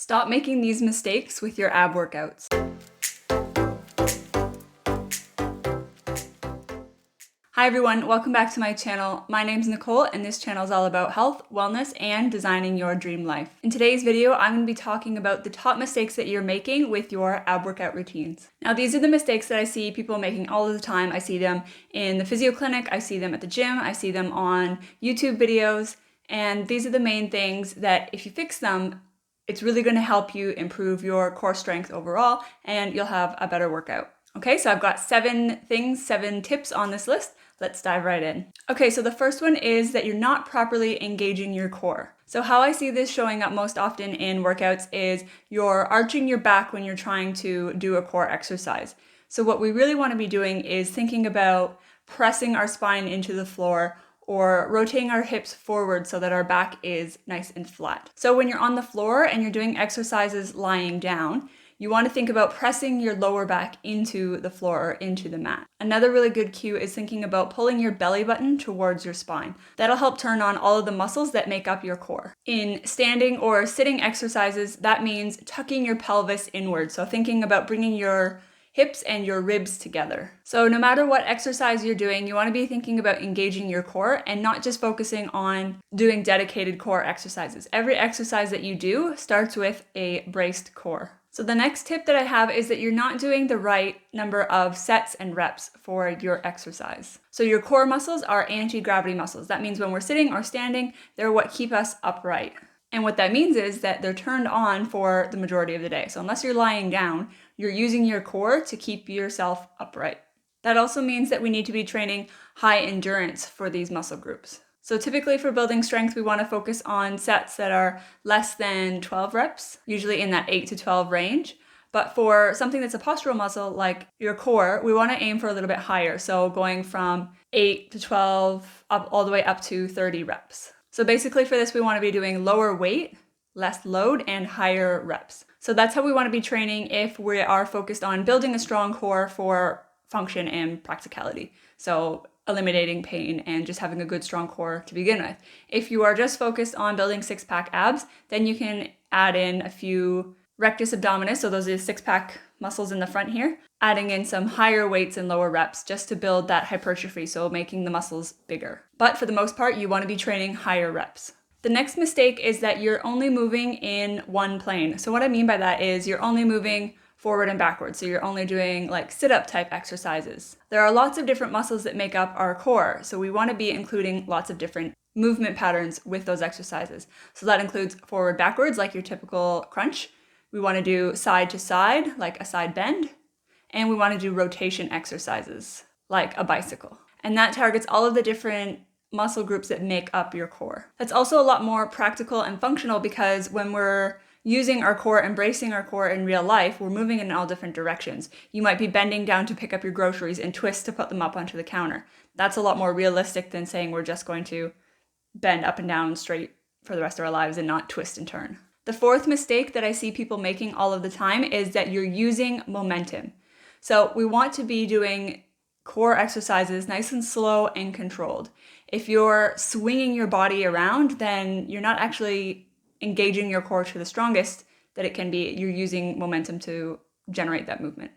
Stop making these mistakes with your ab workouts. Hi everyone, welcome back to my channel. My name's Nicole and this channel is all about health, wellness, and designing your dream life. In today's video, I'm going to be talking about the top mistakes that you're making with your ab workout routines. Now these are the mistakes that I see people making all of the time. I see them in the physio clinic, I see them at the gym, I see them on YouTube videos, and these are the main things that if you fix them, it's really going to help you improve your core strength overall and you'll have a better workout. Okay, so I've got 7 tips on this list. Let's dive right in. Okay, so the first one is that you're not properly engaging your core. So how I see this showing up most often in workouts is you're arching your back when you're trying to do a core exercise. So what we really want to be doing is thinking about pressing our spine into the floor or rotating our hips forward so that our back is nice and flat. So when you're on the floor and you're doing exercises lying down, you want to think about pressing your lower back into the floor or into the mat. Another really good cue is thinking about pulling your belly button towards your spine. That'll help turn on all of the muscles that make up your core. In standing or sitting exercises, that means tucking your pelvis inward. So thinking about bringing your hips and your ribs together. So no matter what exercise you're doing, you want to be thinking about engaging your core and not just focusing on doing dedicated core exercises. Every exercise that you do starts with a braced core. So the next tip that I have is that you're not doing the right number of sets and reps for your exercise. So your core muscles are anti-gravity muscles. That means when we're sitting or standing, they're what keep us upright. And what that means is that they're turned on for the majority of the day. So unless you're lying down, you're using your core to keep yourself upright. That also means that we need to be training high endurance for these muscle groups. So typically for building strength, we want to focus on sets that are less than 12 reps, usually in that 8 to 12 range. But for something that's a postural muscle like your core, we want to aim for a little bit higher. So going from 8 to 12 up all the way up to 30 reps. So basically for this, we want to be doing lower weight, less load, and higher reps. So that's how we want to be training if we are focused on building a strong core for function and practicality. So eliminating pain and just having a good strong core to begin with. If you are just focused on building six-pack abs, then you can add in a few rectus abdominis, so those are the six-pack muscles in the front here, adding in some higher weights and lower reps just to build that hypertrophy, so making the muscles bigger. But for the most part, you want to be training higher reps. The next mistake is that you're only moving in one plane. So what I mean by that is you're only moving forward and backwards. So you're only doing like sit-up type exercises. There are lots of different muscles that make up our core. So we want to be including lots of different movement patterns with those exercises. So that includes forward backwards, like your typical crunch. We want to do side to side, like a side bend. And we want to do rotation exercises, like a bicycle. And that targets all of the different muscle groups that make up your core. That's also a lot more practical and functional because when we're using our core, embracing our core in real life, we're moving in all different directions. You might be bending down to pick up your groceries and twist to put them up onto the counter. That's a lot more realistic than saying we're just going to bend up and down straight for the rest of our lives and not twist and turn. The fourth mistake that I see people making all of the time is that you're using momentum. So we want to be doing core exercises nice and slow and controlled. If you're swinging your body around, then you're not actually engaging your core to the strongest that it can be. You're using momentum to generate that movement.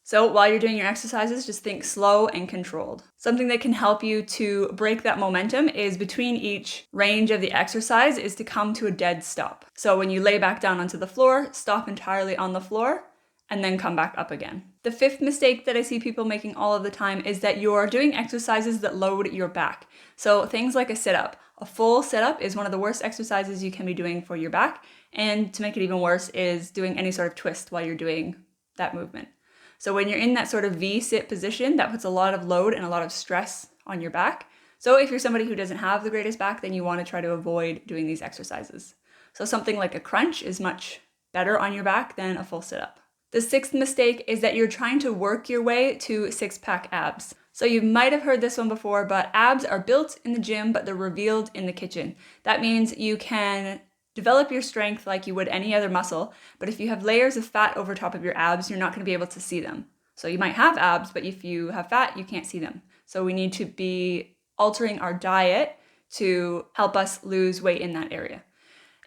So while you're doing your exercises, just think slow and controlled. Something that can help you to break that momentum is between each range of the exercise is to come to a dead stop. So when you lay back down onto the floor, stop entirely on the floor and then come back up again. The fifth mistake that I see people making all of the time is that you're doing exercises that load your back. So things like a sit-up. A full sit-up is one of the worst exercises you can be doing for your back. And to make it even worse is doing any sort of twist while you're doing that movement. So when you're in that sort of V-sit position, that puts a lot of load and a lot of stress on your back. So if you're somebody who doesn't have the greatest back, then you want to try to avoid doing these exercises. So something like a crunch is much better on your back than a full sit-up. The sixth mistake is that you're trying to work your way to six-pack abs. So you might have heard this one before, but abs are built in the gym, but they're revealed in the kitchen. That means you can develop your strength like you would any other muscle, but if you have layers of fat over top of your abs, you're not going to be able to see them. So you might have abs, but if you have fat, you can't see them. So we need to be altering our diet to help us lose weight in that area.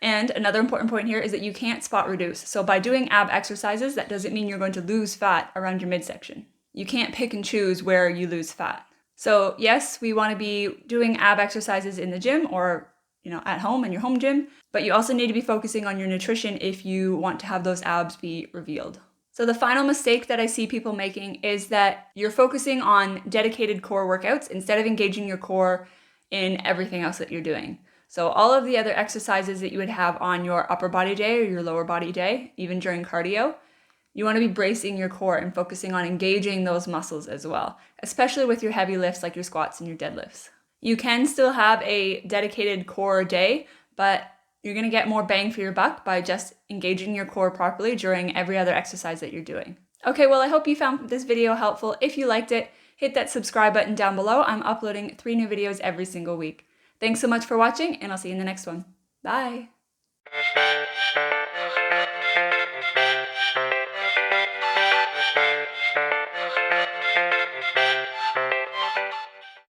And another important point here is that you can't spot reduce. So by doing ab exercises, that doesn't mean you're going to lose fat around your midsection. You can't pick and choose where you lose fat. So yes, we want to be doing ab exercises in the gym or at home in your home gym, but you also need to be focusing on your nutrition if you want to have those abs be revealed. So the final mistake that I see people making is that you're focusing on dedicated core workouts instead of engaging your core in everything else that you're doing. So all of the other exercises that you would have on your upper body day or your lower body day, even during cardio, you want to be bracing your core and focusing on engaging those muscles as well, especially with your heavy lifts like your squats and your deadlifts. You can still have a dedicated core day, but you're going to get more bang for your buck by just engaging your core properly during every other exercise that you're doing. Okay, well, I hope you found this video helpful. If you liked it, hit that subscribe button down below. I'm uploading 3 new videos every single week. Thanks so much for watching, and I'll see you in the next one. Bye!